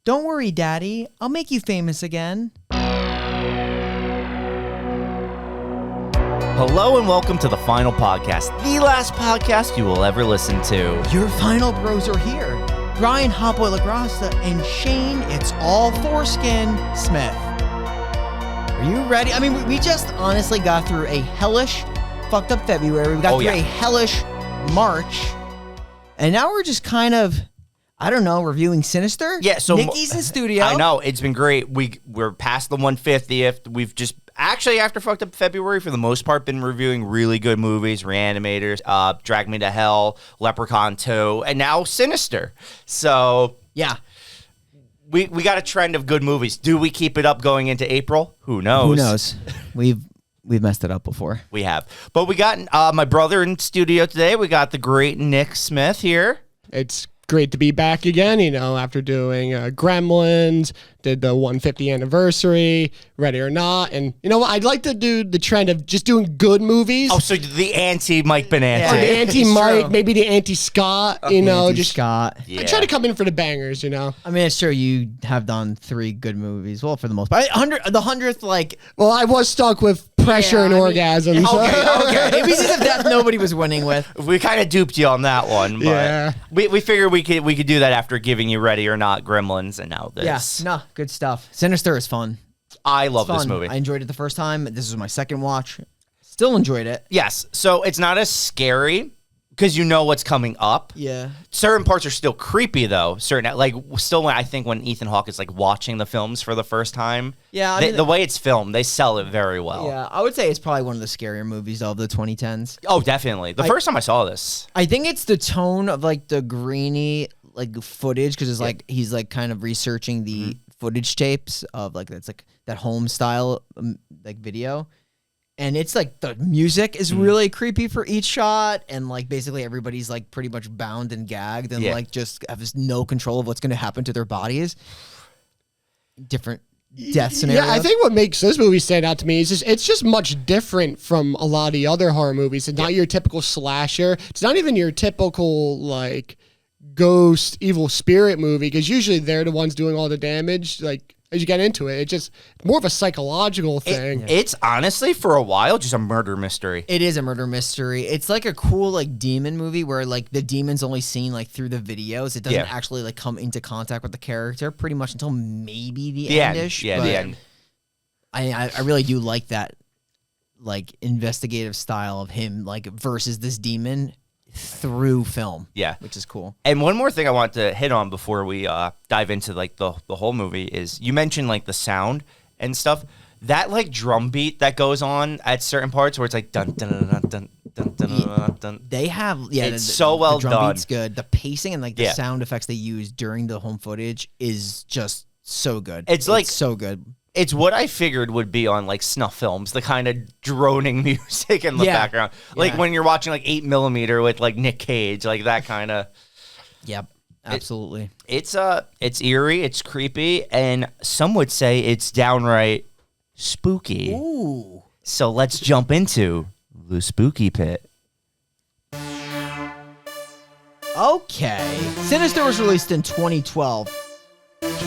Don't worry, Daddy. I'll make you famous again. Hello and welcome to the final podcast, the last podcast you will ever listen to. Your final bros are here. Brian Hopboy LaGrassa and Shane, it's all foreskin, Smith. Are you ready? I mean, we just honestly got through a hellish, fucked up February. We got through a hellish March. And now we're just kind of, I don't know, reviewing Sinister. Yeah, so Nikki's in studio. I know, it's been great. We're past the 150th. We've just actually, after fucked up February, for the most part, been reviewing really good movies, Reanimators, Drag Me to Hell, Leprechaun 2, and now Sinister. So yeah, we got a trend of good movies. Do we keep it up going into April? Who knows? Who knows? We've messed it up before. We have. But we got my brother in studio today. We got the great Nick Smith here. It's great to be back again, after doing Gremlins, did the 150th anniversary, Ready or Not, and I'd like to do the trend of just doing good movies. Oh, so the anti-Mike Benanti. Or the anti-Mike, maybe the anti-Scott, Scott. Yeah. I try to come in for the bangers, I mean, it's true you have done 3 good movies. Well, for the most part. The 100th, Well, I was stuck with Pressure and Orgasms. Okay. ABCs of Death nobody was winning with. We kind of duped you on that one, but yeah. we figured we could do that after giving you Ready or Not, Gremlins, and now this. Yeah, no, good stuff. Sinister is fun. I love this movie. I enjoyed it the first time. This was my second watch. Still enjoyed it. Yes, so it's not as scary because you know what's coming up. Yeah. Certain parts are still creepy though. I think when Ethan Hawke is watching the films for the first time. Yeah, the way it's filmed, they sell it very well. Yeah, I would say it's probably one of the scarier movies of the 2010s. Oh, definitely. The first time I saw this, I think it's the tone of the grainy footage because it's he's kind of researching the footage tapes of that's that home style video. And it's the music is really creepy for each shot, and basically everybody's pretty much bound and gagged, and just have no control of what's going to happen to their bodies. Different death scenarios. Yeah, I think what makes this movie stand out to me is it's just much different from a lot of the other horror movies. It's not your typical slasher. It's not even your typical ghost, evil spirit movie, because usually they're the ones doing all the damage. As you get into it, it's just more of a psychological thing. It's honestly, for a while, just a murder mystery. It is a murder mystery. It's a cool demon movie where the demon's only seen through the videos. It doesn't actually come into contact with the character pretty much until maybe the end-ish. Yeah, the end. I really do like that investigative style of him versus this demon through film. Yeah. Which is cool. And one more thing I want to hit on before we dive into the whole movie is you mentioned the sound and stuff. That drum beat that goes on at certain parts where it's dun dun dun dun dun dun dun. They have it's so well the drum done. beat's good. The pacing and the sound effects they use during the home footage is just so good. It's so good. It's what I figured would be on snuff films, the kind of droning music in the background. When you're watching 8mm with Nick Cage, that kind of. Yep, absolutely. It's eerie, it's creepy, and some would say it's downright spooky. Ooh. So let's jump into the spooky pit. Okay. Sinister was released in 2012.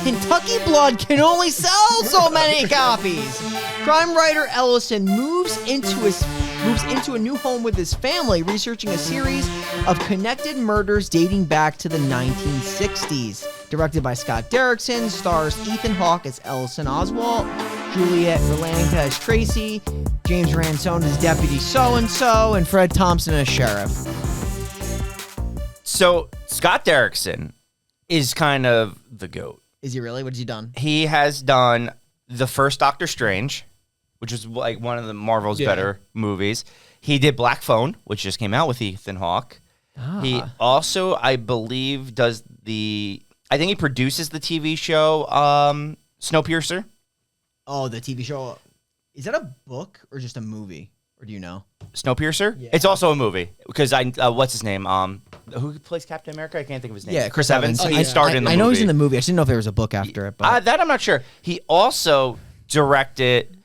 Kentucky Blood can only sell so many copies. Crime writer Ellison moves into a new home with his family, researching a series of connected murders dating back to the 1960s. Directed by Scott Derrickson, stars Ethan Hawke as Ellison Oswalt, Juliette Erlanga as Tracy, James Ransone as Deputy So-and-so, and Fred Thompson as Sheriff. So Scott Derrickson is kind of the GOAT. Is he really? What has he done? He has done the first Doctor Strange, which is one of the Marvel's better movies. He did Black Phone, which just came out with Ethan Hawke. He also, I believe, I think he produces the TV show Snowpiercer. Oh, the TV show. Is that a book or just a movie? Or do you know? Snowpiercer? Yeah. It's also a movie because what's his name? Who plays Captain America? I can't think of his name. Yeah, Chris Evans. He starred in the movie. I know he's in the movie. I just didn't know if there was a book after it. But that I'm not sure. He also directed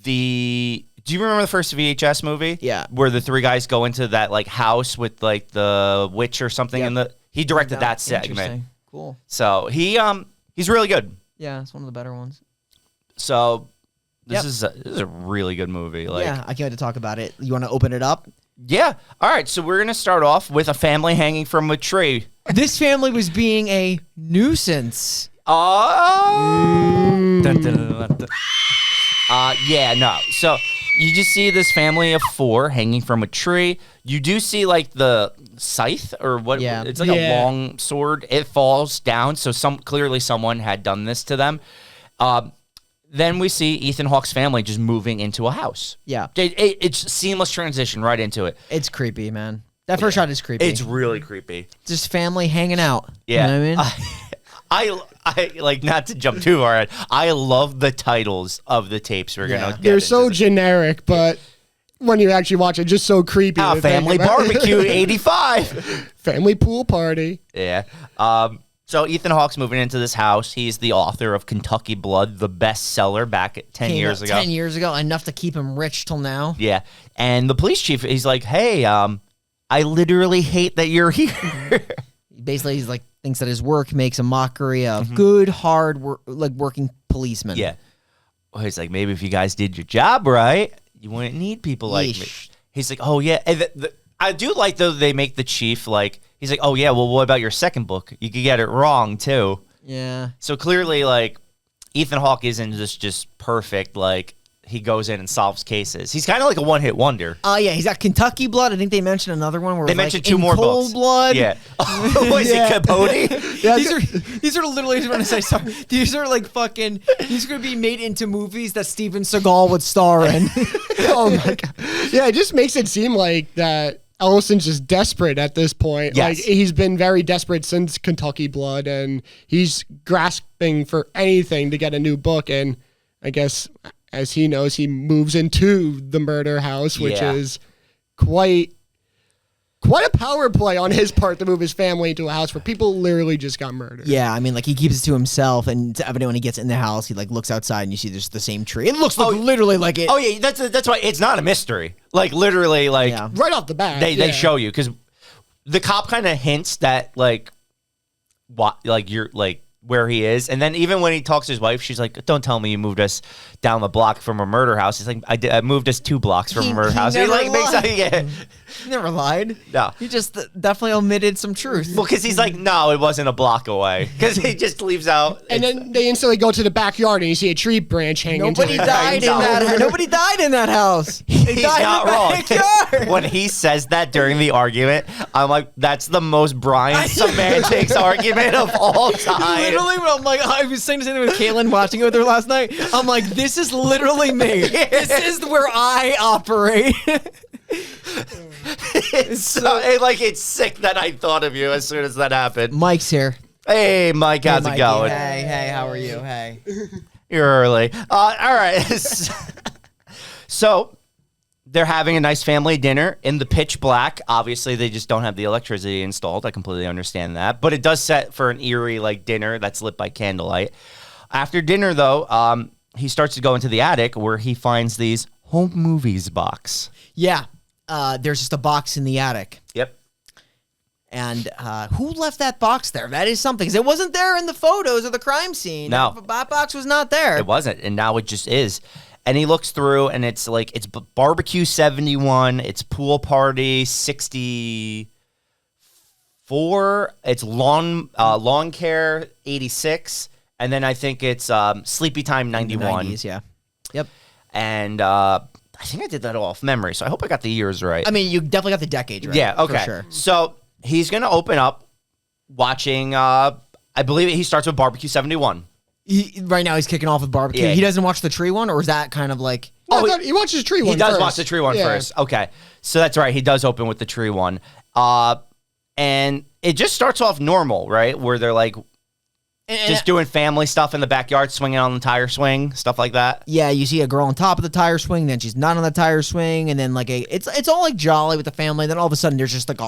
the. Do you remember the first VHS movie? Yeah. Where the 3 guys go into that house with the witch or something in the. He directed that segment. Cool. So he He's really good. Yeah, it's one of the better ones. So this is a really good movie. Like, yeah, I can't wait to talk about it. You want to open it up? Yeah. All right. So we're gonna start off with a family hanging from a tree. This family was being a nuisance. Oh. Yeah. No. So you just see this family of 4 hanging from a tree. You do see like the scythe or what? Yeah. It's like a long sword. It falls down. So clearly someone had done this to them. Then we see Ethan Hawke's family just moving into a house. Yeah. It's seamless transition right into it. It's creepy, man. That first shot is creepy. It's really creepy. Just family hanging out. Yeah. You know what I mean? I like, not to jump too far ahead, I love the titles of the tapes we're going to get They're so into. generic, but when you actually watch it, just so creepy. Family Barbecue 85. Family Pool Party. Yeah. So Ethan Hawke's moving into this house. He's the author of Kentucky Blood, the bestseller back 10 years ago. 10 years ago, enough to keep him rich till now. Yeah. And the police chief, he's like, hey, I literally hate that you're here. Basically, he's like, thinks that his work makes a mockery of good, hard, working policemen. Yeah. Well, he's like, maybe if you guys did your job right, you wouldn't need people like me. He's like, oh, yeah. And I do like, though, they make the chief like, he's like, oh, yeah, well, what about your second book? You could get it wrong, too. Yeah. So clearly, like, Ethan Hawke isn't just perfect, like, he goes in and solves cases. He's kind of like a one-hit wonder. Yeah, he's got Kentucky Blood. I think they mentioned another one where they it was mentioned like 2 more Cold books. Blood. Yeah. Was it Capote? Yeah, these are literally, I just want to say something. These are like fucking, these are going to be made into movies that Steven Seagal would star in. Oh my God. Yeah, it just makes it seem like that Ellison's just desperate at this point. Yes. Like, he's been very desperate since Kentucky Blood, and he's grasping for anything to get a new book. And I guess, as he knows, he moves into the murder house, which is quite a power play on his part to move his family into a house where people literally just got murdered. Yeah, I mean, like, he keeps it to himself, and every day when he gets in the house, he like looks outside and you see there's the same tree. It looks like literally like it. Oh, yeah, that's why it's not a mystery. Like, literally, like, Right off the bat. they show you, because the cop kind of hints that, like, what, like, you're, like, where he is. And then even when he talks to his wife, she's like, don't tell me you moved us down the block from a murder house. He's like, I moved us 2 blocks from a murder house. He like makes He never lied. No. He just definitely omitted some truth. Well, because he's like, no, it wasn't a block away. Because he just leaves out. And then they instantly go to the backyard and you see a tree branch hanging. Nobody died in that. Nobody died in that house. He's not wrong. Backyard. When he says that during the argument, I'm like, that's the most Brian semantics argument of all time. Literally, when I'm like, I was saying the same thing with Caitlin watching it with her last night. I'm like, this is literally me. This is where I operate. It's sick that I thought of you as soon as that happened. Mike's here. Hey, Mike, how's it going? Hey, how are you? Hey. You're early. All right. So they're having a nice family dinner in the pitch black. Obviously, they just don't have the electricity installed. I completely understand that. But it does set for an eerie like dinner that's lit by candlelight. After dinner, though, he starts to go into the attic where he finds these home movies box. Yeah. There's just a box in the attic. Yep. And who left that box there? That is something. Because it wasn't there in the photos of the crime scene. No. That box was not there. It wasn't. And now it just is. And he looks through, and it's like, it's barbecue 71, it's pool party 64, it's lawn care 86, and then I think it's sleepy time 91. 90s, yeah. Yep. And I think I did that all off memory, so I hope I got the years right. I mean, you definitely got the decade right. Yeah, okay. For sure. So he's going to open up watching, I believe he starts with barbecue 71. Right now he's kicking off with barbecue. Yeah. He doesn't watch the tree one, or is that kind of like... He watches the tree one He does first. watch the tree one first. Okay. So that's right. He does open with the tree one. And it just starts off normal, right? Where they're like just doing family stuff in the backyard, swinging on the tire swing, stuff like that. Yeah, you see a girl on top of the tire swing, then she's not on the tire swing, and then like it's all like jolly with the family. Then all of a sudden there's just like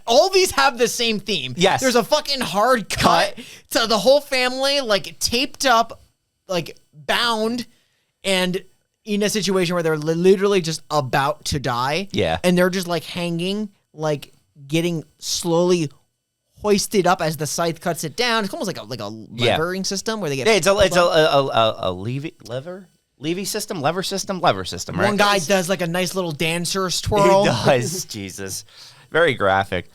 all these have the same theme. Yes. There's a fucking hard cut to the whole family, like taped up, like bound, and in a situation where they're literally just about to die. Yeah. And they're just like hanging, like getting slowly hoisted up as the scythe cuts it down. It's almost like a levering system where they get. Yeah, it's a lever system, right? One guy does like a nice little dancer's twirl. He does. Jesus, very graphic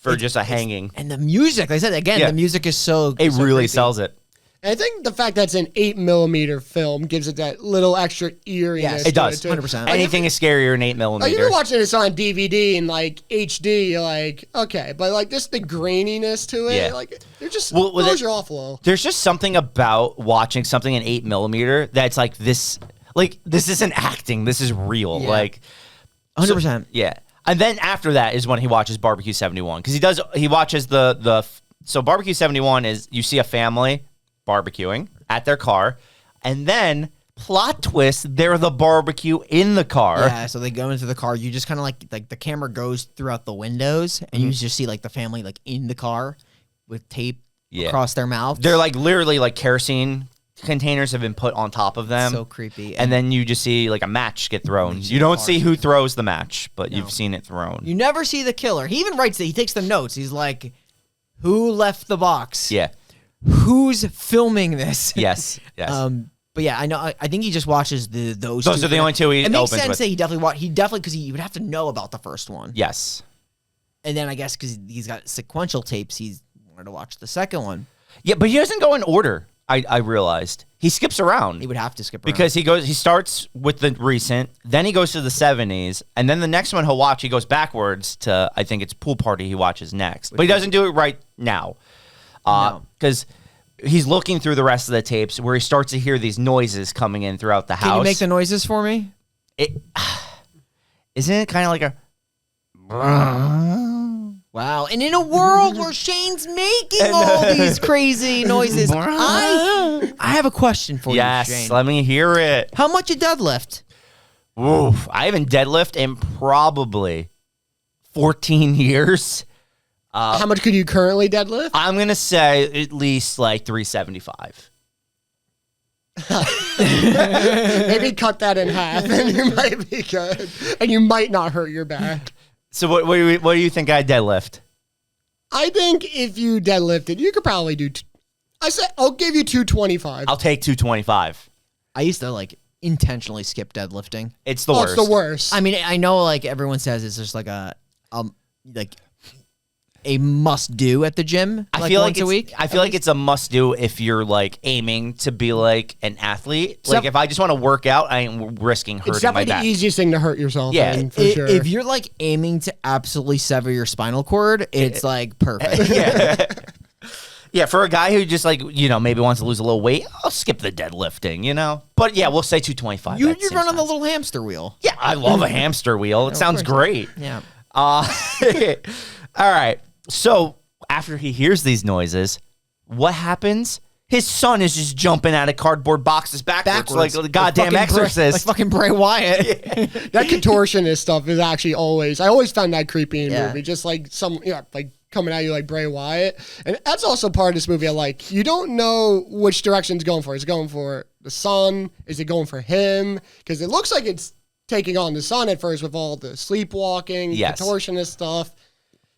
for just a hanging. And the music, like I said again, the music is so. It so really creepy. sells it. And I think the fact that it's an 8mm film gives it that little extra eeriness. Yes, it does. 100%. Anything is scarier in 8mm. Like, if you're watching this on DVD and like HD, you're like, okay, but like just the graininess to it, like they're just throws you off a little. There's just something about watching something in 8mm that's like this. Like, this isn't acting. This is real. Yeah. Like, 100%. yeah. And then after that is when he watches Barbecue 71 because he watches so Barbecue 71 is you see a family barbecuing at their car, and then plot twist, they're the barbecue in the car. Yeah, so they go into the car. You just kind of like the camera goes throughout the windows, and you just see like the family like in the car with tape across their mouth. They're like literally like kerosene containers have been put on top of them. So creepy. And then you just see like a match get thrown. You don't see who throws the match, but you've seen it thrown. You never see the killer. He even writes it. He takes the notes. He's like, "Who left the box? Yeah. Who's filming this?" Yes. But yeah, I know. I think he just watches those. Those are the only two he opens with. It makes sense with. that he definitely because he would have to know about the first one. Yes. And then I guess because he's got sequential tapes, he's wanted to watch the second one. Yeah, but he doesn't go in order. I realized he skips around. He would have to skip around because he starts with the recent, then he goes to the 70s, and then the next one he'll watch, he goes backwards to, I think it's Pool Party he watches next. But he doesn't do it right now. Because he's looking through the rest of the tapes where he starts to hear these noises coming in throughout the house. Can you make the noises for me? Isn't it kind of like a... Wow. And in a world where Shane's making all these crazy noises, I have a question for you, Shane. Yes, let me hear it. How much you deadlift? Oof, I haven't deadlift in probably 14 years. How much could you currently deadlift? I'm going to say at least like 375. Maybe cut that in half and you might be good. And you might not hurt your back. So what do you think I deadlift? I think if you deadlifted, you could probably do... I'll give you 225. I'll take 225. I used to like intentionally skip deadlifting. It's the worst. It's the worst. I mean, I know like everyone says it's just like a must do at the gym. I feel once a week. I feel like it's a must do if you're like aiming to be like an athlete. Like if I just want to work out, I ain't risking hurting it's definitely my back. the easiest thing to hurt yourself in, for sure. If you're like aiming to absolutely sever your spinal cord, it's like perfect. Yeah. Yeah, for a guy who just like, maybe wants to lose a little weight, I'll skip the deadlifting, But yeah, we'll say 225. You run on the little hamster wheel. Yeah, I love a hamster wheel. It sounds great. Yeah. All right. So after he hears these noises, what happens? His son is just jumping out of cardboard boxes backwards. Like the goddamn exorcist. Like fucking Bray Wyatt. That contortionist stuff is actually I always found that creepy in a movie. Just like like coming at you like Bray Wyatt. And that's also part of this movie. You don't know which direction it's going for. Is it going for the son? Is it going for him? Because it looks like it's taking on the son at first with all the sleepwalking, contortionist stuff.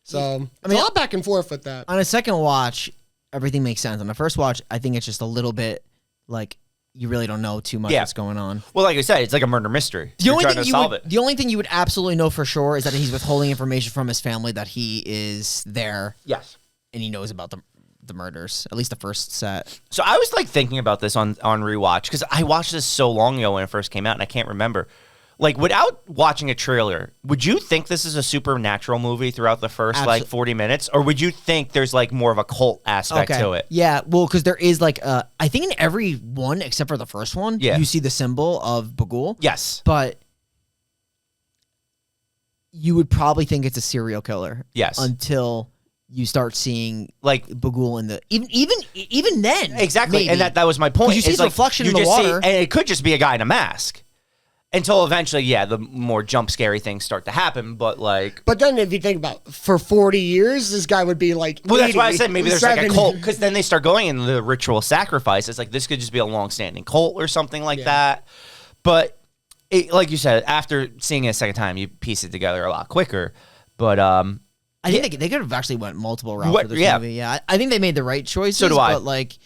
So, a lot back and forth with that. On a second watch, everything makes sense. On the first watch, I think it's just a little bit like you really don't know too much what's going on. Well, like I said, it's like a murder mystery. The only thing you would absolutely know for sure is that he's withholding information from his family that he is there. Yes. And he knows about the murders, at least the first set. So I was like thinking about this on rewatch because I watched this so long ago when it first came out and I can't remember. Like, without watching a trailer, would you think this is a supernatural movie throughout the first, 40 minutes? Or would you think there's, more of a cult aspect to it? Yeah, well, because there is, I think in every one, except for the first one, you see the symbol of Bagul. Yes. But you would probably think it's a serial killer. Yes. Until you start seeing, Bagul in the... Even then. Exactly, maybe. and that was my point. You see his reflection in the water. And it could just be a guy in a mask. Until eventually, the more jump scary things start to happen, but But then if you think about for 40 years, this guy would be like. Well, that's why I said maybe there's 70. a cult because then they start going into the ritual sacrifice. It's this could just be a long-standing cult or something like that. But like you said, after seeing it a second time, you piece it together a lot quicker. But I think they could have actually went multiple routes for this movie. Yeah, I think they made the right choices. So do I. But like,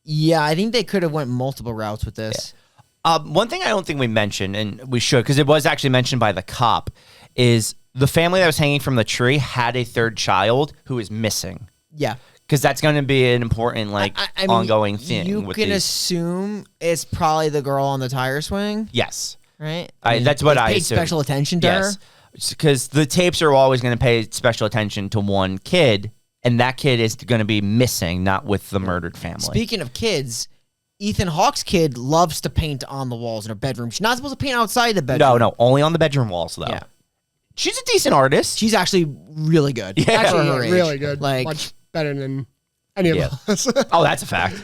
yeah, I think they could have went multiple routes with this. Yeah. One thing I don't think we mentioned, and we should, because it was actually mentioned by the cop, is the family that was hanging from the tree had a third child who is missing. Yeah. Because that's going to be an important, ongoing thing. You can assume it's probably the girl on the tire swing. Yes. Right? That's what I paid assume. Special attention to her. Because the tapes are always going to pay special attention to one kid, and that kid is going to be missing, not with the murdered family. Speaking of kids, Ethan Hawke's kid loves to paint on the walls in her bedroom. She's not supposed to paint outside the bedroom. No, only on the bedroom walls, though. Yeah. She's a decent artist. She's actually really good. Yeah. Actually, really good. Much better than any of us. Oh, that's a fact.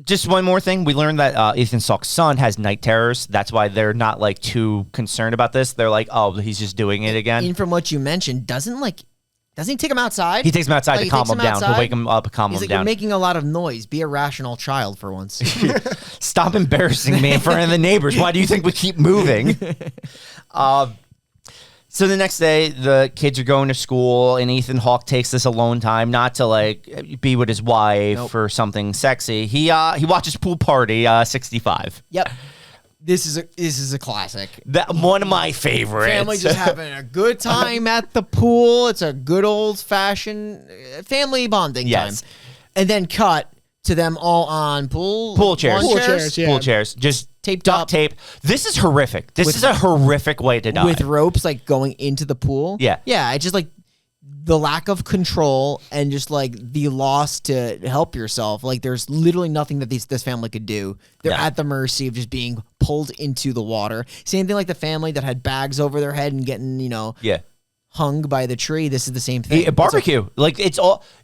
Just one more thing. We learned that Ethan Hawke's son has night terrors. That's why they're not too concerned about this. They're like, oh, he's just doing it again. And from what you mentioned, doesn't he take him outside? He takes him outside to calm him down. He'll wake him up, calm him down. You're making a lot of noise. Be a rational child for once. Stop embarrassing me in front of the neighbors. Why do you think we keep moving? So the next day, the kids are going to school, and Ethan Hawke takes this alone time, not to be with his wife or something sexy. He watches Pool Party 65. Yep. This is a classic. One of my favorites. Family just having a good time at the pool. It's a good old-fashioned family bonding time. And then cut to them all on pool chairs. Pool chairs. Just taped duct up. tape. This is horrific. This is a horrific way to die. With ropes going into the pool. Yeah. Yeah, it's just the lack of control and just the loss to help yourself. There's literally nothing that this family could do. They're at the mercy of just being pulled into the water. Same thing like the family that had bags over their head and getting, hung by the tree. This is the same thing. Barbecue.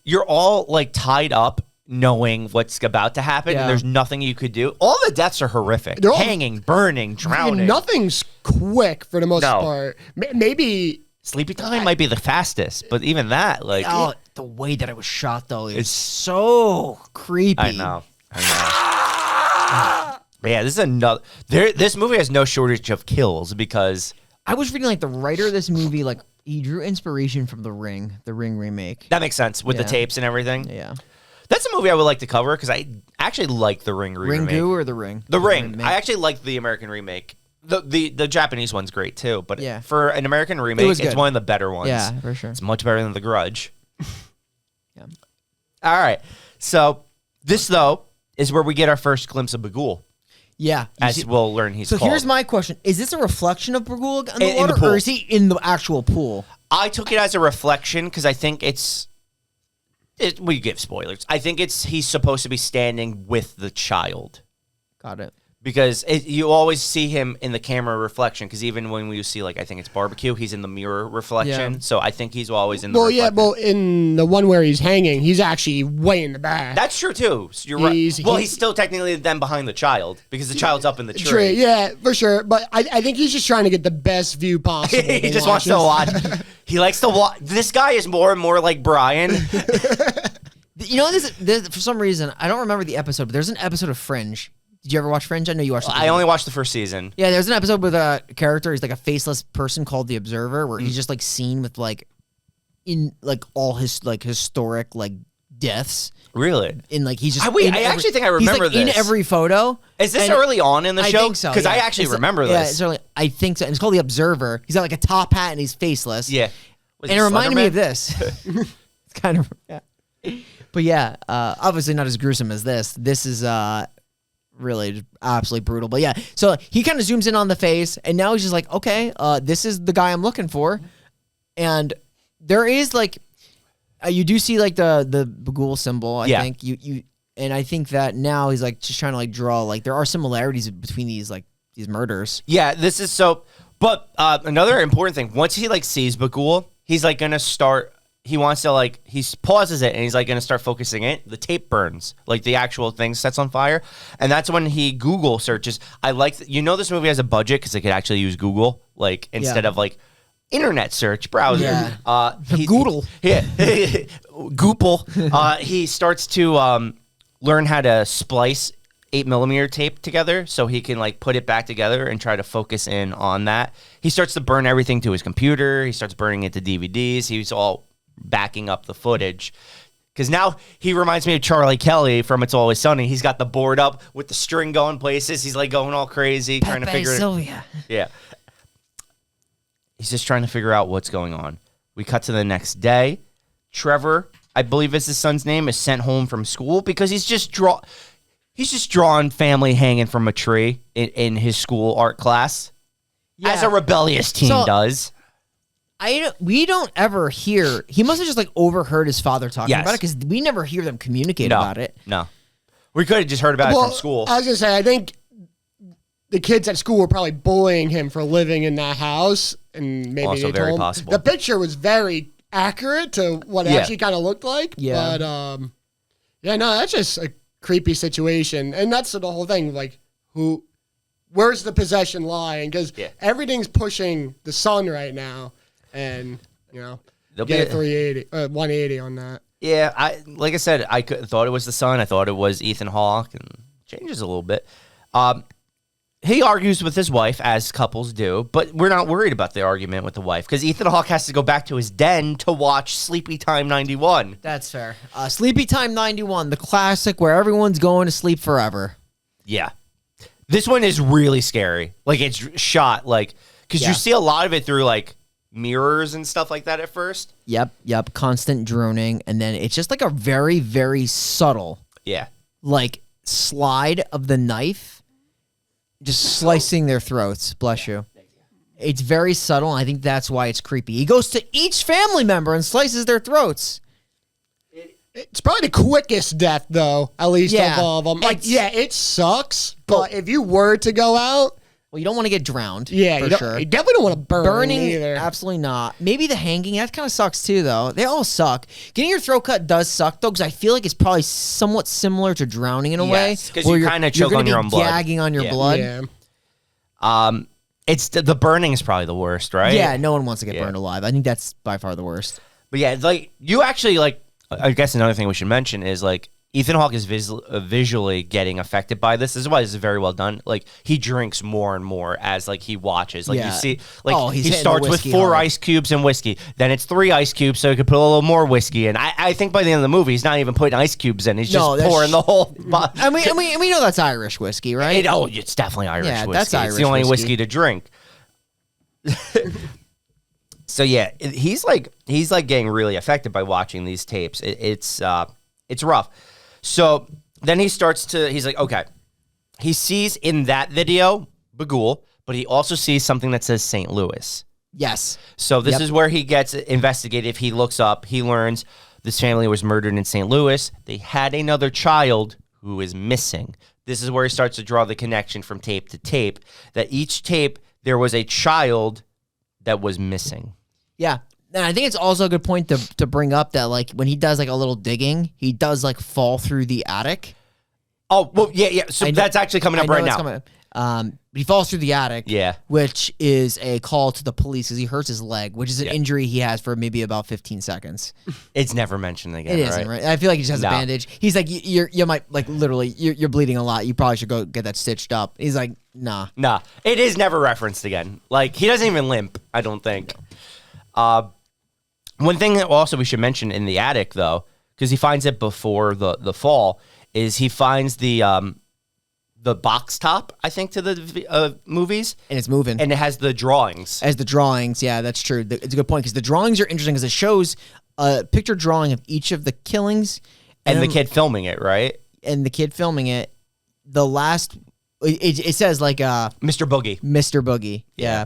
You're all tied up knowing what's about to happen, and there's nothing you could do. All the deaths are horrific. They're hanging, burning, drowning. Nothing's quick for the most part. Maybe Sleepy Time might be the fastest, but even that, the way that it was shot though is so creepy. I know. Yeah, this is another. This movie has no shortage of kills because I was reading the writer of this movie he drew inspiration from The Ring remake. That makes sense with the tapes and everything. Yeah. That's a movie I would like to cover because I actually like the Ring remake. Ringu or The Ring? The Ring. I actually like the American remake. The Japanese one's great too, but for an American remake, it's one of the better ones. Yeah, for sure. It's much better than The Grudge. Yeah. All right. So this though is where we get our first glimpse of Bagul. Yeah. As we'll learn he's called. Here's my question. Is this a reflection of Bagul in the water, in the pool. or is he in the actual pool? I took it as a reflection because I think we give spoilers. I think he's supposed to be standing with the child. Got it. Because you always see him in the camera reflection. Because even when we see, I think it's barbecue, he's in the mirror reflection. Yeah. So I think he's always in the reflection. Well, in the one where he's hanging, he's actually way in the back. That's true, too. So you're right. He's still technically then behind the child. Because the child's up in the tree. Yeah, for sure. But I think he's just trying to get the best view possible. He just wants to watch. He likes to watch. This guy is more and more like Brian. This for some reason, I don't remember the episode, but there's an episode of Fringe. Did you ever watch Fringe? I know you watched it. I only watched the first season. Yeah, there's an episode with a character. He's a faceless person called the Observer, where he's just seen with in all his historic deaths. Really? In he's just. I actually think I remember this. In every photo. Is this early on in the show? I think so. Because I actually remember this. Yeah, it's early. I think so. And it's called the Observer. He's got a top hat and he's faceless. Yeah. And it reminded me of this. It's kind of. Yeah. But yeah, obviously not as gruesome as this. This is really absolutely brutal. But yeah, so he kind of zooms in on the face, and now he's just okay, this is the guy I'm looking for. And there is you do see the Bagul symbol. I think you and I think that now he's just trying to draw there are similarities between these murders. Yeah, this is so. But another important thing, once he sees Bagul, he's gonna start. He wants to he pauses it and he's gonna start focusing it. The tape burns, the actual thing sets on fire, and that's when he Google searches. I this movie has a budget because they could actually use Google instead of internet search browser. Yeah. Google. Google. He starts to learn how to splice 8mm tape together so he can like put it back together and try to focus in on that. He starts to burn everything to his computer. He starts burning it to DVDs. He's all backing up the footage. Because now he reminds me of Charlie Kelly from It's Always Sunny. He's got the board up with the string going places. He's like going all crazy, trying to figure Sylvia. Yeah. He's just trying to figure out what's going on. We cut to the next day. Trevor, I believe is his son's name, is sent home from school because he's just drawing family hanging from a tree in his school art class, as a rebellious teen does. We don't ever hear. He must have just like overheard his father talking about it because we never hear them communicate about it. No, we could have just heard about it from school. I was gonna say, I think the kids at school were probably bullying him for living in that house, and maybe Also they very told him. possible. The picture was very accurate to what it actually kind of looked like. Yeah. But no, that's just a creepy situation, and that's the whole thing. Like, where's the possession lying? Because everything's pushing the son right now, and get a 180 on that. Yeah, like I said, I thought it was the son. I thought it was Ethan Hawke, and changes a little bit. He argues with his wife, as couples do, but we're not worried about the argument with the wife because Ethan Hawke has to go back to his den to watch Sleepy Time 91. That's fair. Sleepy Time 91, the classic where everyone's going to sleep forever. Yeah. This one is really scary. Like, it's shot, like, because you see a lot of it through, like, mirrors and stuff like that at first. Yep. Constant droning, and then it's just like a very, very subtle, like, slide of the knife. Just slicing their throats. Bless you. It's very subtle, and I think that's why it's creepy. He goes to each family member and slices their throats. It's probably the quickest death, though, at least of all of them. Like, it sucks, but if you were to go out... Well, you don't want to get drowned, for sure. You definitely don't want to burn either. Absolutely not. Maybe the hanging, that kind of sucks too, though. They all suck. Getting your throat cut does suck, though, because I feel like it's probably somewhat similar to drowning in a way. Because you kind of choke on your own blood. Gagging on your blood. Yeah. It's the burning is probably the worst, right? Yeah, no one wants to get burned alive. I think that's by far the worst. But yeah, like, you actually, like, I guess another thing we should mention is, like, Ethan Hawke is visually getting affected by this. This is why this is very well done. Like, he drinks more and more as, like, he watches. Like, you see, like, he starts with 4 ice cubes and whiskey. Then it's 3 ice cubes, so he could put a little more whiskey in. I think by the end of the movie, he's not even putting ice cubes in. He's just pouring the whole... And we know that's Irish whiskey, right? It's definitely Irish whiskey. That's Irish It's the only whiskey to drink. So, yeah, he's getting really affected by watching these tapes. It's rough. So then he's like, okay. He sees in that video Bagul, but he also sees something that says St. Louis. Yes. So this is where he gets investigative. He looks up. He learns this family was murdered in St. Louis. They had another child who is missing. This is where he starts to draw the connection from tape to tape, that each tape there was a child that was missing. Yeah. And I think it's also a good point to bring up that, like, when he does, like, a little digging, he does, like, fall through the attic. Oh, well, yeah. So that's actually coming up right now. But he falls through the attic, which is a call to the police because he hurts his leg, which is an injury he has for maybe about 15 seconds. It's never mentioned again, It isn't, right? I feel like he just has a bandage. He's like, you might, like, literally, you're bleeding a lot. You probably should go get that stitched up. He's like, nah. It is never referenced again. Like, he doesn't even limp, I don't think. One thing that also we should mention in the attic, though, because he finds it before the fall, is he finds the box top, I think, to the movies. And it's moving. And it has the drawings. As the drawings, yeah, that's true. It's a good point, because the drawings are interesting because it shows a picture drawing of each of the killings. And the kid filming it, right? And the kid filming it. The last, it says, like... Mr. Boogie. Mr. Boogie, yeah.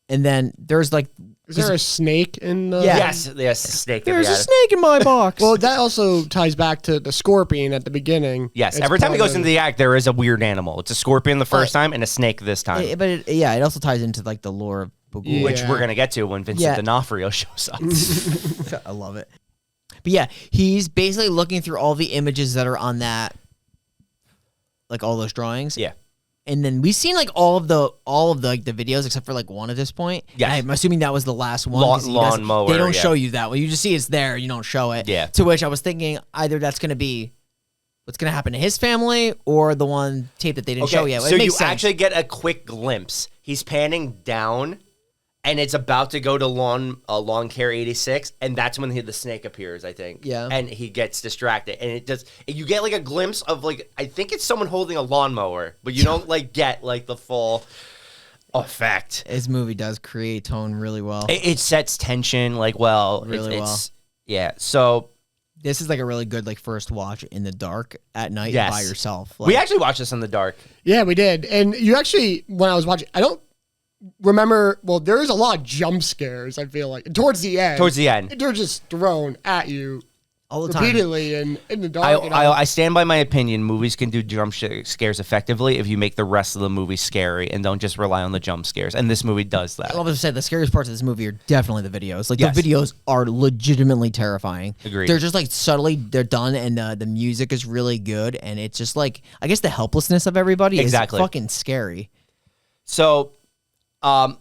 And then there's, like... Is there a snake in the... Yes, a snake. There's a snake in my box. Well, that also ties back to the scorpion at the beginning. Yes, every time he goes into the act, there is a weird animal. It's a scorpion the first time and a snake this time. It also ties into, like, the lore of Bagul. Which we're going to get to when Vincent D'Onofrio shows up. I love it. But yeah, he's basically looking through all the images that are on that, like, all those drawings. Yeah. And then we've seen, like, all of the like the videos except for, like, one at this point. Yeah, I'm assuming that was the last one. Lawnmower. They don't show you that one. You just see it's there. You don't show it. Yeah. To which I was thinking either that's going to be what's going to happen to his family or the one tape that they didn't show yet. So you actually get a quick glimpse. He's panning down, and it's about to go to lawn care 86, and that's when the snake appears, I think. Yeah. And he gets distracted, and it does. You get like a glimpse of like, I think it's someone holding a lawnmower, but you don't like get like the full effect. This movie does create tone really well. It sets tension like well. Really well. Yeah. So. This is like a really good like first watch in the dark at night by yourself. Like, we actually watched this in the dark. Yeah, we did. And you actually, when I was watching, I don't remember. Well, there is a lot of jump scares, I feel like. Towards the end. They're just thrown at you all the time. Repeatedly and in the dark. I stand by my opinion. Movies can do jump scares effectively if you make the rest of the movie scary and don't just rely on the jump scares. And this movie does that. I love to say the scariest parts of this movie are definitely the videos. Like Yes. the videos are legitimately terrifying. Agreed. They're just like subtly they're done, and the music is really good, and it's just like I guess the helplessness of everybody is fucking scary. So,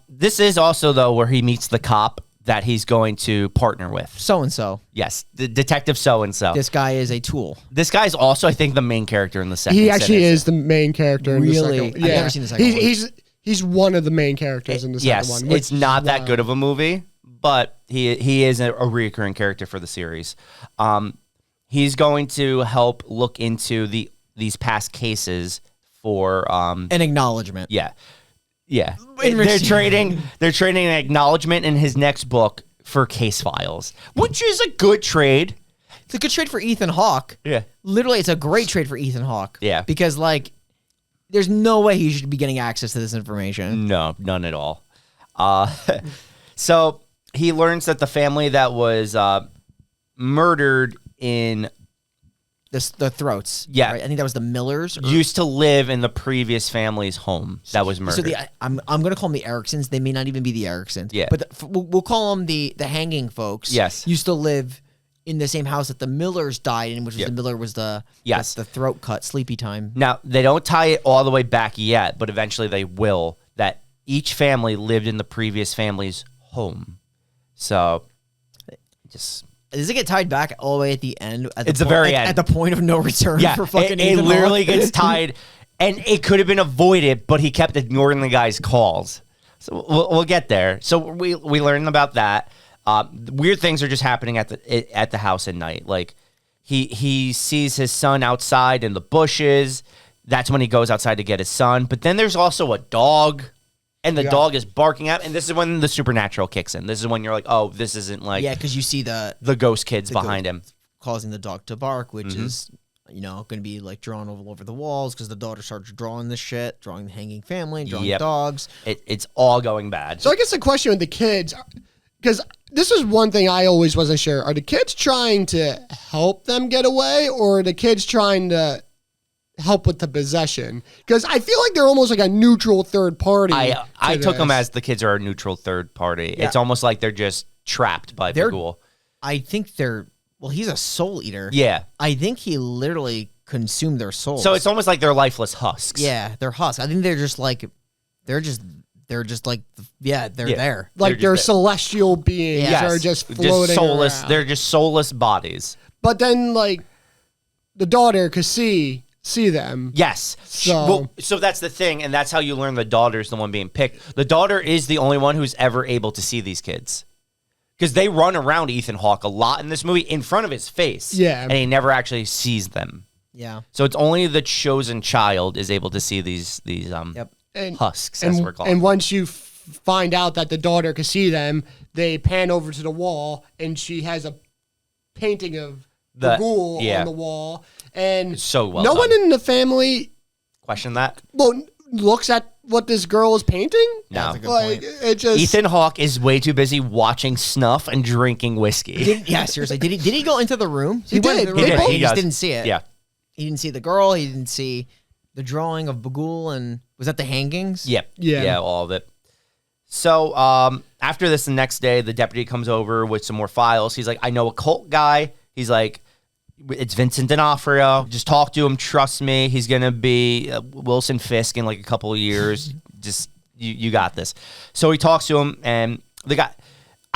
this is also though where he meets the cop that he's going to partner with. So and so. Yes, the detective so and so. This guy is a tool. This guy's also, I think, the main character in the second. He actually Sinister. is the main character in the second one. I've never seen the second one. He's one of the main characters in the second one. Yes, it's not that good of a movie, but he is a recurring character for the series. He's going to help look into these past cases for an acknowledgement. Yeah. Yeah. They're trading an acknowledgement in his next book for case files, which is a good trade. It's a good trade for Ethan Hawke. Yeah. Literally, it's a great trade for Ethan Hawke. Yeah. Because, like, there's no way he should be getting access to this information. No, none at all. So he learns that the family that was murdered in the Throats. Yeah. Right? I think that was the Millers. used to live in the previous family's home that was murdered. So I'm going to call them the Ericksons. They may not even be the Ericksons. Yeah. But we'll call them the hanging folks. Yes. Used to live in the same house that the Millers died in, which was the Miller was the throat cut, sleepy time. Now, they don't tie it all the way back yet, but eventually they will, that each family lived in the previous family's home. So, just... Does it get tied back all the way at the end? It's the very end. At the point of no return for fucking it Ethan literally Hawke? gets tied, and it could have been avoided, but he kept ignoring the guy's calls. So we'll get there. So we learned about that. Weird things are just happening at the house at night. Like he sees his son outside in the bushes. That's when he goes outside to get his son. But then there's also a dog. And the dog is barking at, and this is when the supernatural kicks in. This is when you're like, oh, this isn't like... Yeah, because you see the ghost kids behind him. Causing the dog to bark, which is, going to be like drawn all over the walls because the daughter starts drawing this shit, drawing the hanging family, drawing dogs. It's all going bad. So I guess the question with the kids, because this is one thing I always wasn't sure. Are the kids trying to help them get away, or are the kids trying to help with the possession? Because I feel like they're almost like a neutral third party. I took them as the kids are a neutral third party. Yeah. It's almost like they're just trapped by Bagul. I think they're... Well, he's a soul eater. Yeah. I think he literally consumed their souls. So it's almost like they're lifeless husks. Yeah, they're husks. I think they're just like... They're just like... Yeah, they're there. Like they're celestial beings Yes. are just floating soulless. around. They're just soulless bodies. But then, like, the daughter could see them. Yes. So that's the thing, and that's how you learn the daughter's the one being picked. The daughter is the only one who's ever able to see these kids. Because they run around Ethan Hawke a lot in this movie in front of his face. Yeah. And he never actually sees them. Yeah. So it's only the chosen child is able to see these husks, as we're calling And them. once you find out that the daughter could see them, they pan over to the wall, and she has a painting of the ghoul on the wall. And so well no done. one in the family Question that? looks at what this girl is painting. No. That's a good Like point. it just Ethan Hawke is way too busy watching snuff and drinking whiskey. Yeah, seriously. Did he go into the room? He went did. into the He room, did. but He He just does. didn't see it. Yeah. He didn't see the girl. He didn't see the drawing of Bagul, and was that the hangings? Yep. Yeah. Yeah, all of it. So after this, the next day, the deputy comes over with some more files. He's like, I know a cult guy. He's like, it's Vincent D'Onofrio. Just talk to him. Trust me. He's going to be Wilson Fisk in like a couple of years. Just, you got this. So he talks to him, and the guy,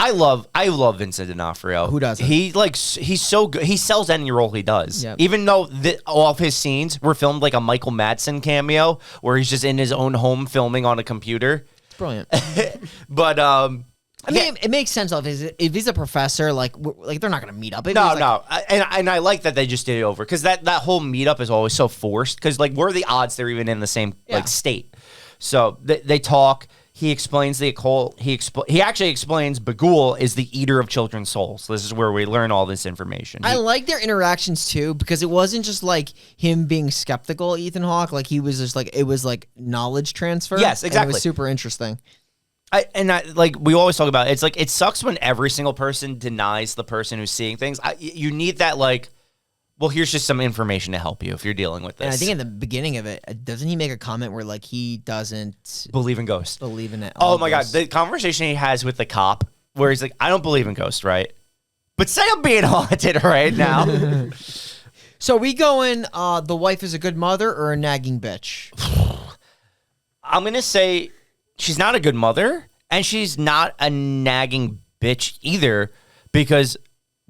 I love Vincent D'Onofrio. Who doesn't? He's so good. He sells any role he does. Yep. Even though all of his scenes were filmed like a Michael Madsen cameo, where he's just in his own home filming on a computer. Brilliant. But I mean, it makes sense. If he's a professor, like they're not gonna meet up. No. And I like that they just did it over, because that whole meetup is always so forced. Because like, what are the odds they're even in the same like state? So they talk. He explains the occult. He actually explains Bagul is the eater of children's souls. This is where we learn all this information. I like their interactions too, because it wasn't just like him being skeptical, Ethan Hawke. Like he was just like, it was like knowledge transfer. Yes, exactly. And it was super interesting. Like we always talk about, it's like, it sucks when every single person denies the person who's seeing things. You need that, like, well, here's just some information to help you if you're dealing with this. And I think in the beginning of it, doesn't he make a comment where like he doesn't believe in ghosts? believe in it? Oh my God. The conversation he has with the cop where he's like, I don't believe in ghosts, right? But say I'm being haunted right now. So we going, the wife is a good mother or a nagging bitch? I'm going to say she's not a good mother, and she's not a nagging bitch either, because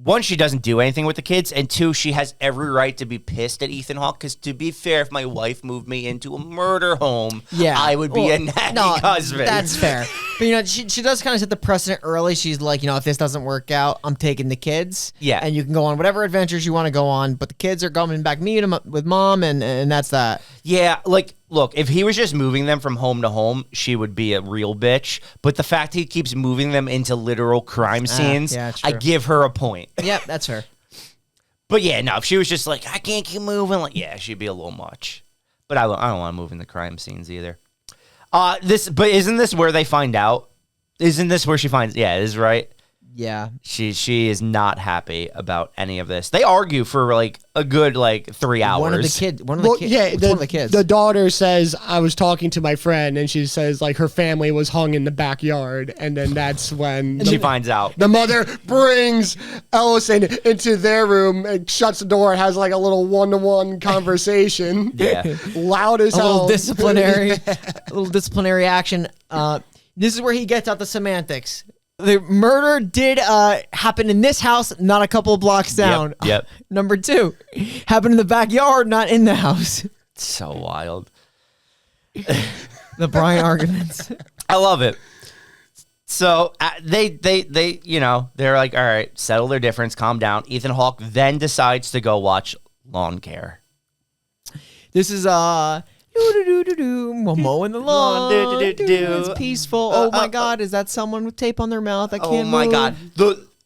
one, she doesn't do anything with the kids, and two, she has every right to be pissed at Ethan Hawke, because to be fair, if my wife moved me into a murder home, I would be a nagging husband. That's fair. But, you know, she does kind of set the precedent early. She's like, you know, if this doesn't work out, I'm taking the kids. Yeah. And you can go on whatever adventures you want to go on, but the kids are coming back meet them with mom, and that's that. Yeah, like, look, if he was just moving them from home to home, she would be a real bitch. But the fact he keeps moving them into literal crime scenes, I give her a point. Yep, that's her. But yeah, no, if she was just like, I can't keep moving, like, yeah, she'd be a little much. But I don't want to move in the crime scenes either. But isn't this where they find out? Isn't this where she finds? Yeah, it is, right? Yeah. She is not happy about any of this. They argue for like a good 3 hours. One of the kids. The daughter says, I was talking to my friend, and she says like her family was hung in the backyard, and then that's when she finds out. The mother brings Ellison into their room and shuts the door and has like a little one-to-one conversation. Yeah. Loud as hell. A little disciplinary action. This is where he gets out the semantics. The murder did happen in this house, not a couple of blocks down. Yep. Number 2, happened in the backyard, not in the house. So wild. The Brian arguments. I love it. So they you know, they're like, all right, settle their difference, calm down. Ethan Hawke then decides to go watch Lawn Care. This is mowing the lawn. It's peaceful. Oh my God, is that someone with tape on their mouth? I can't move. Oh my God.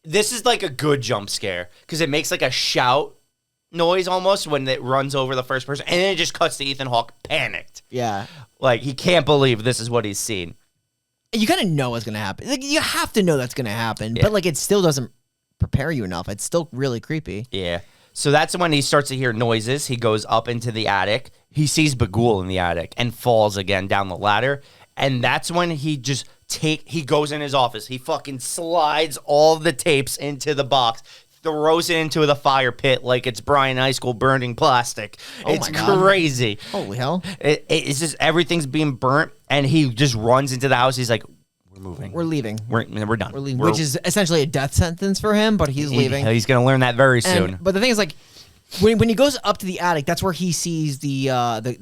This is like a good jump scare, because it makes like a shout noise almost when it runs over the first person, and then it just cuts to Ethan Hawke panicked. Yeah. Like, he can't believe this is what he's seen. You kind of know what's going to happen. Like, you have to know that's going to happen, but like it still doesn't prepare you enough. It's still really creepy. Yeah. So that's when he starts to hear noises. He goes up into the attic. He sees Bagul in the attic and falls again down the ladder. And that's when he goes in his office. He fucking slides all the tapes into the box, throws it into the fire pit like it's Brian High School burning plastic. It's crazy. Holy hell. It's just everything's being burnt, and he just runs into the house. He's like, we're moving. We're leaving. We're done. We're leaving, which is essentially a death sentence for him, but he's leaving. He's going to learn that very soon. But the thing is, like, when he goes up to the attic, that's where he sees the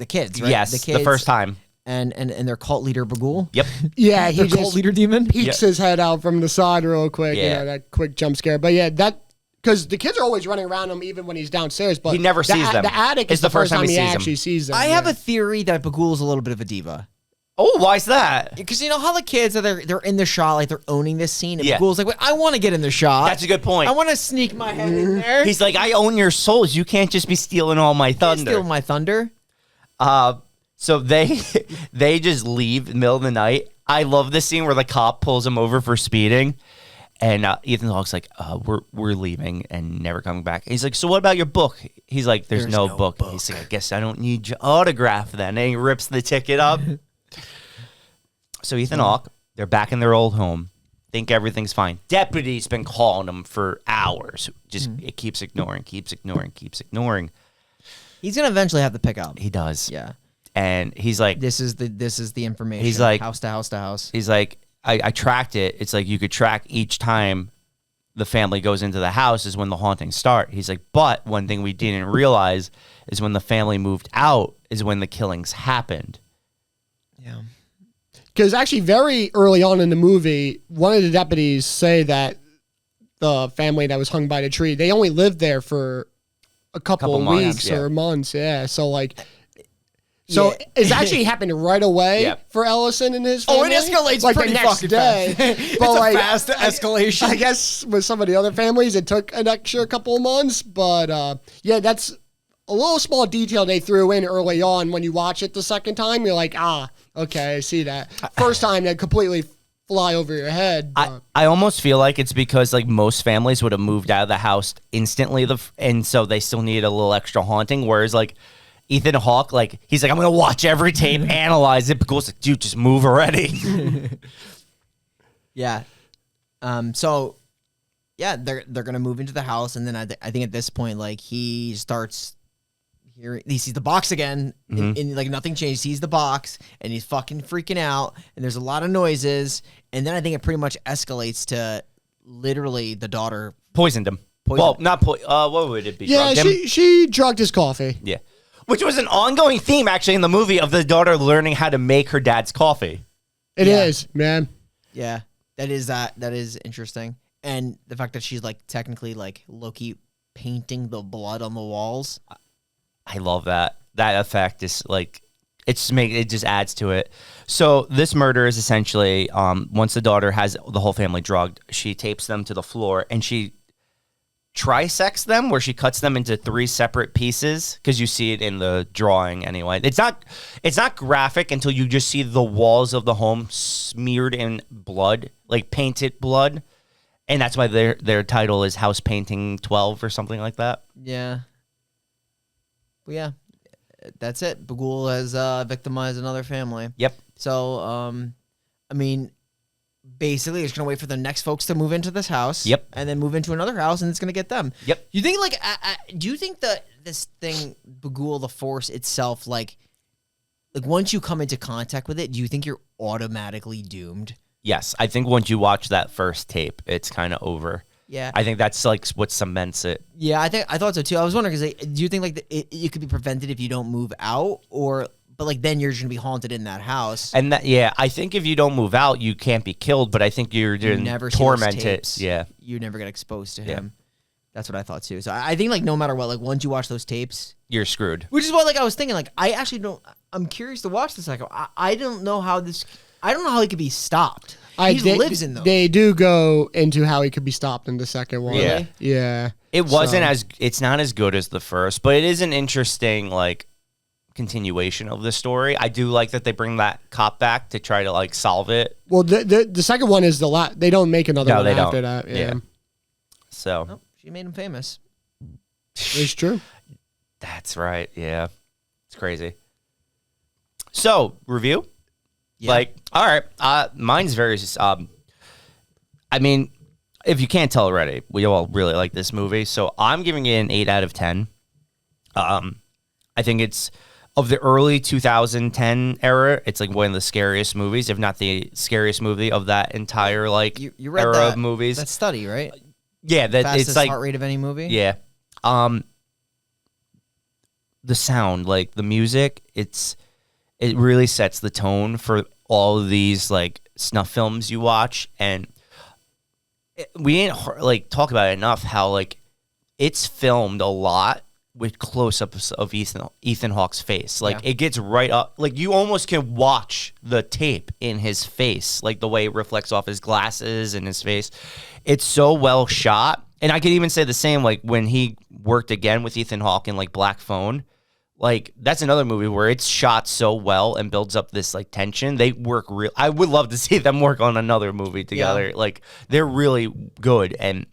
kids, right? Yes, the kids, the first time. And their cult leader, Bagul. Yep. Yeah, he just cult leader demon. peeks his head out from the side real quick. Yeah. You know, that quick jump scare. But yeah, because the kids are always running around him even when he's downstairs. But he never sees them. The attic is the first time he actually sees them. I have a theory that Bagul's a little bit of a diva. Oh, why's that? Because you know how the kids are they're in the shot, like they're owning this scene, and Yeah. Bagul's like, wait, I want to get in the shot. That's a good point. I want to sneak my head in there. He's like, I own your souls. You can't just be stealing all my thunder. Steal my thunder. So they just leave in the middle of the night. I love this scene where the cop pulls him over for speeding, and Ethan Hawke's like, we're leaving and never coming back. He's like, so what about your book? He's like, there's no book. He's like, I guess I don't need your autograph then. And he rips the ticket up. So Ethan Hawke, they're back in their old home. Think everything's fine. Deputy's been calling him for hours. Just it keeps ignoring. He's gonna eventually have to pick up. He does. Yeah. And he's like, this is the information. He's like, house to house to house. He's like, I tracked it. It's like you could track each time the family goes into the house is when the hauntings start. He's like, but one thing we didn't realize is when the family moved out is when the killings happened. Yeah. Because actually very early on in the movie, one of the deputies say that the family that was hung by the tree, they only lived there for a couple of months, weeks or months. Yeah. So like, it's actually happened right away for Ellison and his family. Oh, it escalates like pretty the next fucking day. fast. But It's like, a fast escalation. I guess with some of the other families, it took an extra couple of months. But yeah, that's a little small detail they threw in early on. When you watch it the second time, you're like, okay, I see that. First time, that completely fly over your head. I almost feel like it's because like most families would have moved out of the house instantly, and so they still needed a little extra haunting. Whereas like Ethan Hawke, like he's like, I'm gonna watch every tape, analyze it. Because like, dude, just move already. Yeah. So, yeah, they're gonna move into the house, and then I think at this point, like he starts hearing, he sees the box again, and like nothing changed. He sees the box, and he's fucking freaking out, and there's a lot of noises, and then I think it pretty much escalates to literally the daughter Poisoned him. Well, not what would it be? yeah, Drugged him? she drugged his coffee. Yeah. Which was an ongoing theme, actually, in the movie of the daughter learning how to make her dad's coffee. It is, man. Yeah, that is interesting, and the fact that she's like technically like low-key painting the blood on the walls. I love that. That effect is like it just adds to it. So this murder is essentially once the daughter has the whole family drugged, she tapes them to the floor and she trisects them, where she cuts them into 3 separate pieces, because you see it in the drawing anyway. It's not graphic until you just see the walls of the home smeared in blood, like painted blood, and that's why their title is House Painting 12 or something like that. Yeah. But yeah, that's it. Bagul has victimized another family. Yep. So, I mean, basically, it's gonna wait for the next folks to move into this house. Yep. And then move into another house, and it's gonna get them. Yep. You think like, do you think that this thing, Bagul, the Force itself, like once you come into contact with it, do you think you're automatically doomed? Yes, I think once you watch that first tape, it's kind of over. Yeah. I think that's like what cements it. Yeah, I thought so too. I was wondering because do you think like it could be prevented if you don't move out, but like then you're just gonna be haunted in that house? And that, yeah, I think if you don't move out, you can't be killed. But I think you're never see those tormented. tapes. Yeah, You never get exposed to him. That's what I thought too. So I think like no matter what, like once you watch those tapes, you're screwed. which is what like I was thinking. Like I actually don't. I'm curious to watch this. Like I don't know how this. I don't know how he could be stopped. He lives in those. They do go into how he could be stopped in the second one. Yeah. Yeah. It wasn't it's not as good as the first, but it is an interesting like continuation of the story. I do like that they bring that cop back to try to like solve it. Well, the second one is they don't make another one they after don't. that. Yeah. So Oh, she made him famous. It's true. that's right. Yeah, it's crazy. So review. Yeah. Like, all right, mine's very. I mean, if you can't tell already, we all really like this movie, so I'm giving it an 8 out of 10. I think it's of the early 2010 era. It's like one of the scariest movies, if not the scariest movie of that entire like You read era that, of movies. that study, right? Yeah, that Fastest it's like heart rate of any movie. yeah. The sound, like the music, it really sets the tone for all of these like snuff films you watch, and we didn't like talk about it enough how like it's filmed a lot with close-ups of Ethan Hawke's face. Like it gets right up, like you almost can watch the tape in his face, like the way it reflects off his glasses and his face. It's so well shot. And I could even say the same like when he worked again with Ethan Hawke in like Black Phone. Like that's another movie where it's shot so well and builds up this like tension. They work real. I would love to see them work on another movie together. Yeah. Like they're really good. And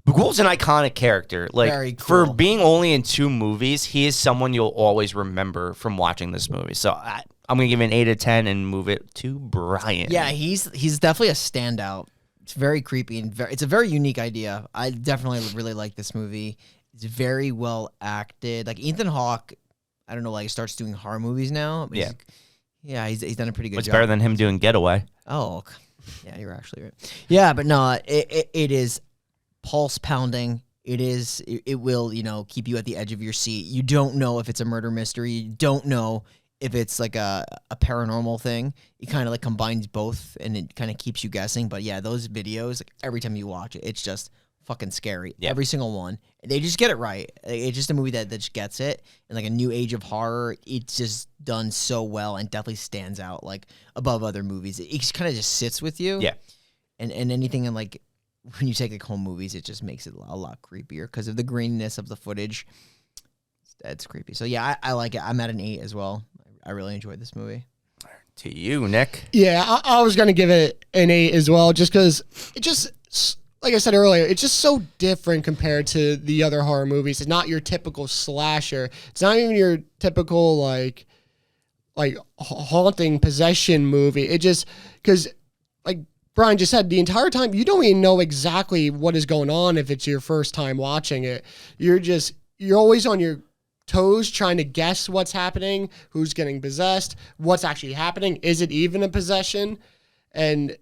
Bagul's an iconic character. Like Very cool. for being only in 2 movies, he is someone you'll always remember from watching this movie. So I'm gonna give it an 8 out of 10 and move it to Brian. Yeah, he's definitely a standout. It's very creepy and it's a very unique idea. I definitely really like this movie. It's very well acted. Like Ethan Hawke, I don't know, like starts doing horror movies now. But Yeah. Yeah, he's done a pretty good It's job. better than him doing Getaway. Oh, yeah, you're actually right. Yeah, but no, it is pulse pounding. It will, keep you at the edge of your seat. You don't know if it's a murder mystery. You don't know if it's like a paranormal thing. It kind of like combines both, and it kind of keeps you guessing. But yeah, those videos, like every time you watch it, it's just fucking scary. Yeah. Every single one. They just get it right. It's just a movie that just gets it. And like a new age of horror, it's just done so well and definitely stands out like above other movies. It kind of just sits with you. Yeah. And anything in like when you take like home movies, it just makes it a lot creepier because of the graininess of the footage. It's creepy. So yeah, I like it. I'm at an 8 as well. I really enjoyed this movie. To you, Nick. Yeah, I was going to give it an 8 as well, just because it just, like I said earlier, it's just so different compared to the other horror movies. It's not your typical slasher. It's not even your typical, like haunting possession movie. It just, because, like Brian just said, the entire time, you don't even know exactly what is going on if it's your first time watching it. You're always on your toes trying to guess what's happening, who's getting possessed, what's actually happening, is it even a possession? And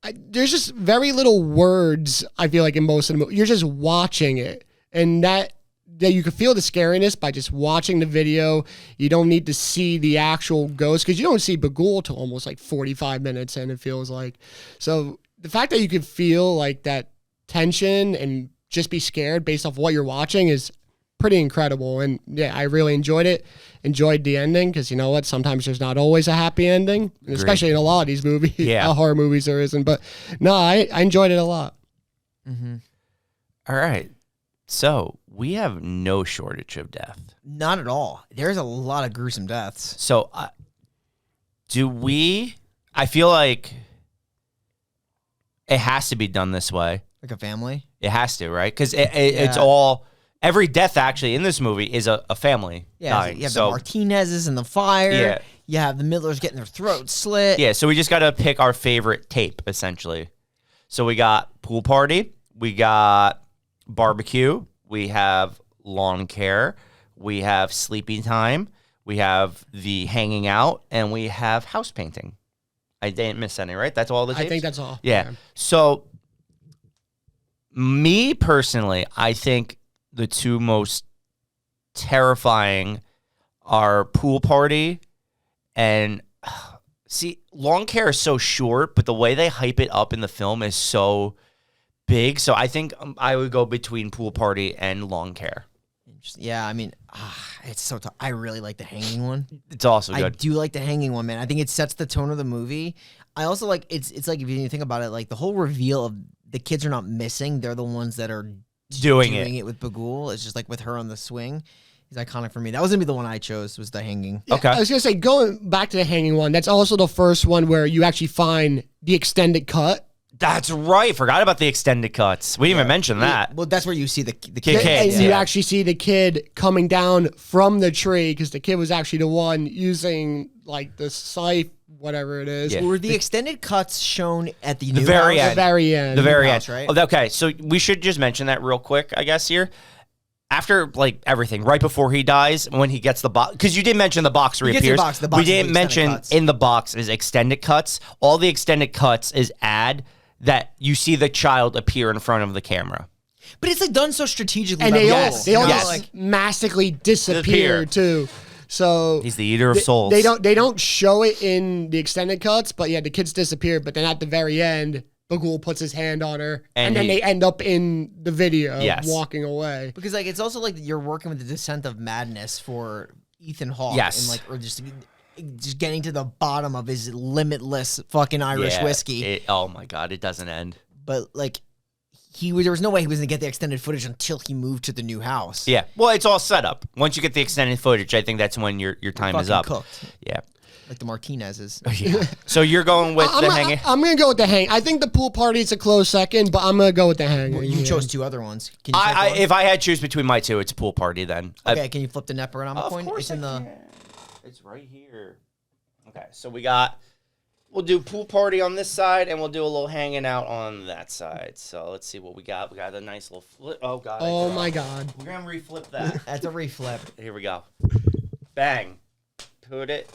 there's just very little words, I feel like, in most of the movie. You're just watching it, and that you can feel the scariness by just watching the video. You don't need to see the actual ghost, because you don't see Bagul till almost like 45 minutes in, it feels like. So the fact that you could feel like that tension and just be scared based off what you're watching is pretty incredible. And yeah, I really enjoyed it. Enjoyed the ending, because you know what? Sometimes there's not always a happy ending, especially in a lot of these movies. Yeah. Horror movies there isn't. But no, I enjoyed it a lot. Mm-hmm. All right. So we have no shortage of death. Not at all. There's a lot of gruesome deaths. So I feel like it has to be done this way. Like a family? It has to, right? Because it's all... Every death, actually, in this movie is a family dying. You have the Martinez's in the fire. Yeah. You have the Midlers getting their throats slit. Yeah, so we just got to pick our favorite tape, essentially. So we got pool party. We got barbecue. We have lawn care. We have sleeping time. We have the hanging out. And we have house painting. I didn't miss any, right? That's all the tapes? I think that's all. Yeah. So, me personally, I think the two most terrifying are pool party and see, lawn care is so short, but the way they hype it up in the film is so big. So I think I would go between pool party and lawn care. Yeah, I mean, it's so tough. I really like the hanging one. It's also good. I do like the hanging one, man. I think it sets the tone of the movie. I also like it's like, if you think about it, like the whole reveal of the kids are not missing. They're the ones that are doing it with Bagul. It's just like with her on the swing. He's iconic for me. That was gonna be the one I chose, was the hanging. Yeah, okay. I was gonna say, going back to the hanging one, that's also the first one where you actually find the extended cut. That's right. Forgot about the extended cuts. We didn't even mention that. Well, that's where you see the kid. Kids, And you actually see the kid coming down from the tree, because the kid was actually the one using like the scythe, whatever it is. Yeah. Were the extended cuts shown at the The new very house? end. The very end. The very house, end. right? Oh, okay, so we should just mention that real quick, I guess, here. After, like, everything, right before he dies, when he gets the box, because you did mention the box gets the reappears. box. The box We is the didn't extended mention cuts. in the box is extended cuts. All the extended cuts is add that you see the child appear in front of the camera. But it's like done so strategically. And by they Bagul. all Yes. they all Yes. just magically disappear too. So He's the eater of souls. They don't show it in the extended cuts, but yeah, the kids disappear. But then at the very end, Bagul puts his hand on her, and then they end up in the video walking away. Because like it's also like you're working with the descent of madness for Ethan Hawke. Yes. And like, or just getting to the bottom of his limitless fucking Irish whiskey. Oh my God, it doesn't end. But like there was no way he was gonna get the extended footage until he moved to the new house. Yeah, well, it's all set up. Once you get the extended footage, I think that's when your time is Fucking up. cooked. Yeah. Like the Martinez's. Yeah. So you're going with the hanging? I'm gonna go with the hang. I think the pool party is a close second, but I'm gonna go with the hang. Well, you chose two other ones. Can you flip one? If I had to choose between my two, it's a pool party then. Okay, can you flip the net around coin? Of course It's in the. It's right here. Okay, so we'll do pool party on this side, and we'll do a little hanging out on that side. So let's see what we got. We got a nice little flip. Oh, God. Oh, my God. We're going to reflip that. That's a reflip. Here we go. Bang. Put it.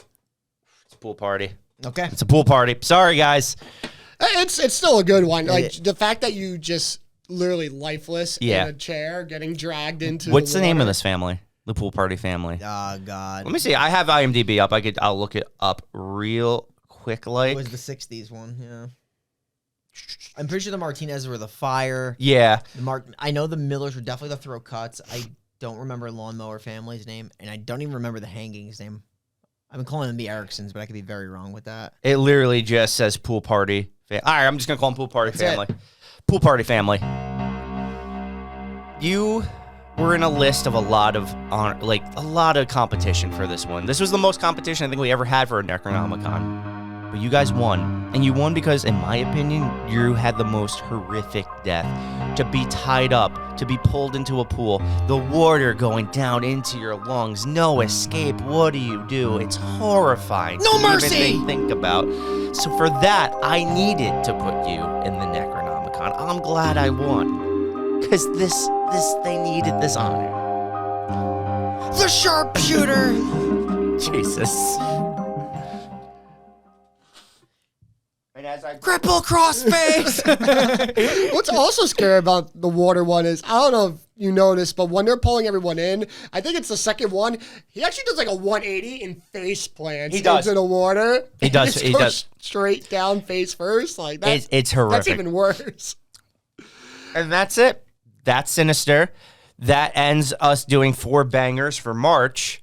It's a pool party. Okay. It's a pool party. Sorry, guys. It's still a good one. Like the fact that you just literally lifeless in a chair getting dragged into What's the name of water. this family? The pool party family. Oh, God. Let me see. I have IMDb up. I'll look it up real quick. It Like, was the 60s one, yeah. I'm pretty sure the Martinez were the fire. yeah. I know the Millers were definitely the throat cuts. I don't remember Lawnmower family's name, and I don't even remember the Hangings name. I've been calling them the Ericksons, but I could be very wrong with that. It literally just says pool party. All right, I'm just gonna call them pool party That's family. Pool party family. You were in a list of a lot of competition for this one. This was the most competition I think we ever had for a Necronomicon. But you guys won. And you won because, in my opinion, you had the most horrific death. To be tied up, to be pulled into a pool, the water going down into your lungs, no escape. What do? It's horrifying. No to mercy! Even think about. So for that, I needed to put you in the Necronomicon. I'm glad I won. Because they needed this honor. The sharpshooter! Jesus. And as I Cripple crossface! What's also scary about the water one is, I don't know if you noticed, but when they're pulling everyone in, I think it's the second one, he actually does like a 180 and face plants into the water. He does. Just He goes does. straight down face first. Like that's It's horrific. That's even worse. And that's it. That's Sinister. That ends us doing 4 bangers for March.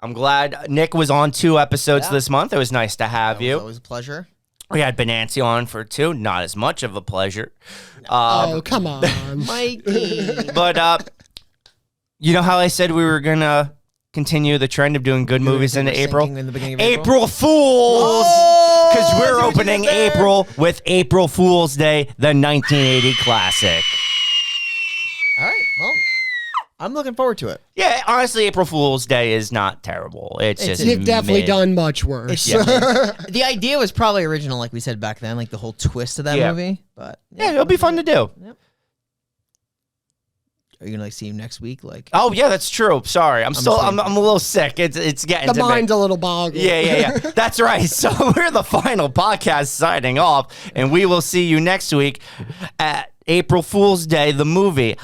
I'm glad Nick was on 2 episodes this month. It was nice to have you. It was a pleasure. We had Benancy on for 2. Not as much of a pleasure. Oh, come on. Mikey. But you know how I said we were going to continue the trend of doing good movies into April? In the beginning of April Fools! Oh! Because we're See what you opening did there? April with April Fool's Day, the 1980 classic. All right. Well, I'm looking forward to it. Yeah, honestly, April Fool's Day is not terrible. It's just You've definitely mid. done much worse. The idea was probably original, like we said back then, like the whole twist of that movie. But Yeah, it'll be fun to do. Yep. Are you gonna like see him next week? Like, Oh yeah, that's true. Sorry, I'm a little sick. It's getting The to me. mind's a little boggled. Yeah. That's right. So we're the final podcast signing off, and we will see you next week at April Fool's Day, the movie.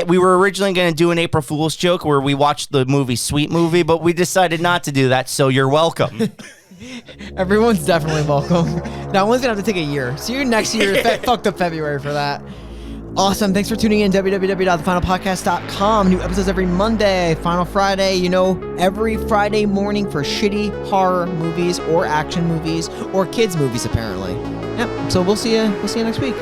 We were originally going to do an April Fool's joke where we watched the movie Sweet Movie, but we decided not to do that, so you're welcome. everyone's definitely welcome. That one's gonna have to take a year. See you next year. Fucked up February for that. Awesome. Thanks for tuning in. www.thefinalpodcast.com. New episodes every Monday. Final Friday, every Friday morning for shitty horror movies or action movies or kids movies, apparently. Yep. So we'll see you next week.